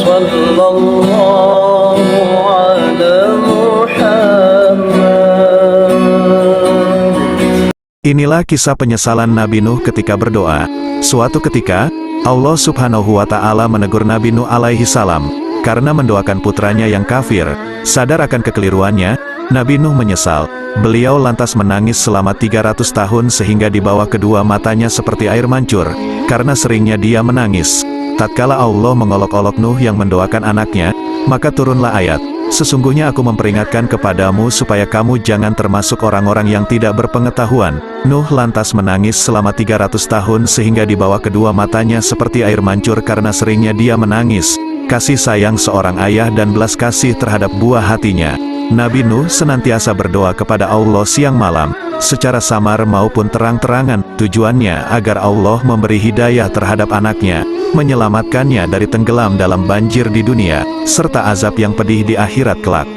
Sallallahu ala Muhammad. Inilah kisah penyesalan Nabi Nuh ketika berdoa. Suatu ketika, Allah Subhanahu wa Ta'ala menegur Nabi Nuh alaihi salam karena mendoakan putranya yang kafir. Sadar akan kekeliruannya, Nabi Nuh menyesal. Beliau lantas menangis selama 300 tahun sehingga di bawah kedua matanya seperti air mancur, karena seringnya dia menangis. Tatkala Allah mengolok-olok Nuh yang mendoakan anaknya, maka turunlah ayat, "Sesungguhnya aku memperingatkan kepadamu supaya kamu jangan termasuk orang-orang yang tidak berpengetahuan." Nuh lantas menangis selama 300 tahun sehingga di bawah kedua matanya seperti air mancur karena seringnya dia menangis. Kasih sayang seorang ayah dan belas kasih terhadap buah hatinya. Nabi Nuh senantiasa berdoa kepada Allah siang malam, secara samar maupun terang-terangan, tujuannya agar Allah memberi hidayah terhadap anaknya, menyelamatkannya dari tenggelam dalam banjir di dunia, serta azab yang pedih di akhirat kelak.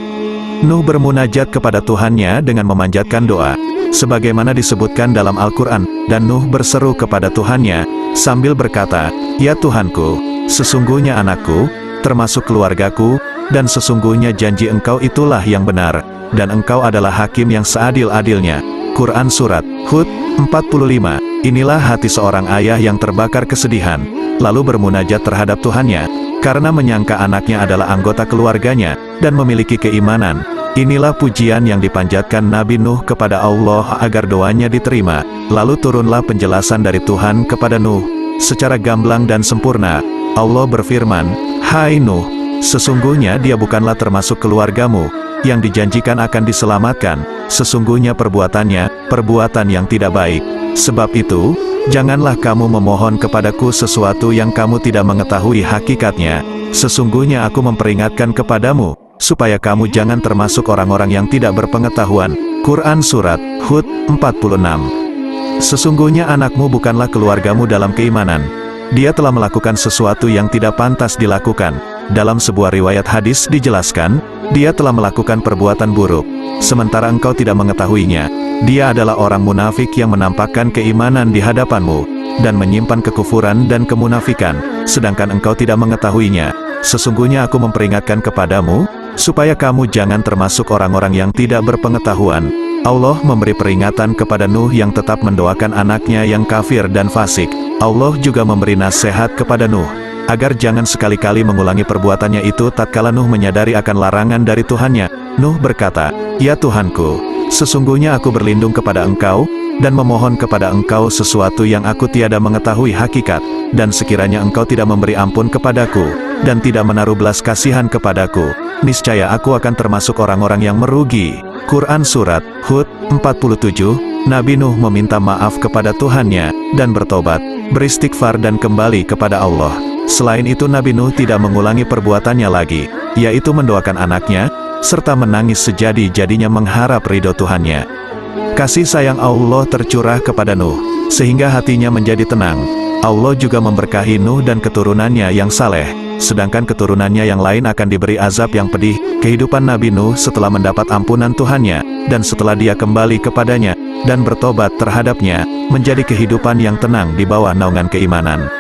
Nuh bermunajat kepada Tuhannya dengan memanjatkan doa, sebagaimana disebutkan dalam Al-Quran, dan Nuh berseru kepada Tuhannya, sambil berkata, "Ya Tuhanku, sesungguhnya anakku, termasuk keluargaku, dan sesungguhnya janji Engkau itulah yang benar, dan Engkau adalah hakim yang seadil-adilnya." Quran Surat Hud 45. Inilah hati seorang ayah yang terbakar kesedihan, lalu bermunajat terhadap Tuhannya, karena menyangka anaknya adalah anggota keluarganya, dan memiliki keimanan. Inilah pujian yang dipanjatkan Nabi Nuh kepada Allah agar doanya diterima. Lalu turunlah penjelasan dari Tuhan kepada Nuh, secara gamblang dan sempurna. Allah berfirman, "Hai Nuh, sesungguhnya dia bukanlah termasuk keluargamu, yang dijanjikan akan diselamatkan. Sesungguhnya perbuatannya, perbuatan yang tidak baik. Sebab itu, janganlah kamu memohon kepadaku sesuatu yang kamu tidak mengetahui hakikatnya. Sesungguhnya aku memperingatkan kepadamu, supaya kamu jangan termasuk orang-orang yang tidak berpengetahuan." Quran Surat Hud 46. Sesungguhnya anakmu bukanlah keluargamu dalam keimanan. Dia telah melakukan sesuatu yang tidak pantas dilakukan. Dalam sebuah riwayat hadis dijelaskan, dia telah melakukan perbuatan buruk, sementara engkau tidak mengetahuinya. Dia adalah orang munafik yang menampakkan keimanan di hadapanmu, dan menyimpan kekufuran dan kemunafikan, sedangkan engkau tidak mengetahuinya. Sesungguhnya aku memperingatkan kepadamu, supaya kamu jangan termasuk orang-orang yang tidak berpengetahuan. Allah memberi peringatan kepada Nuh yang tetap mendoakan anaknya yang kafir dan fasik. Allah juga memberi nasihat kepada Nuh, agar jangan sekali-kali mengulangi perbuatannya itu tatkala Nuh menyadari akan larangan dari Tuhannya. Nuh berkata, "Ya Tuhanku, sesungguhnya aku berlindung kepada Engkau, dan memohon kepada Engkau sesuatu yang aku tiada mengetahui hakikat, dan sekiranya Engkau tidak memberi ampun kepadaku, dan tidak menaruh belas kasihan kepadaku, niscaya aku akan termasuk orang-orang yang merugi." Quran Surat Hud 47. Nabi Nuh meminta maaf kepada Tuhannya, dan bertobat, beristighfar dan kembali kepada Allah. Selain itu Nabi Nuh tidak mengulangi perbuatannya lagi, yaitu mendoakan anaknya, serta menangis sejadi-jadinya mengharap ridho Tuhannya. Kasih sayang Allah tercurah kepada Nuh, sehingga hatinya menjadi tenang. Allah juga memberkahi Nuh dan keturunannya yang saleh, sedangkan keturunannya yang lain akan diberi azab yang pedih. Kehidupan Nabi Nuh setelah mendapat ampunan Tuhannya, dan setelah dia kembali kepadanya, dan bertobat terhadapnya, menjadi kehidupan yang tenang di bawah naungan keimanan.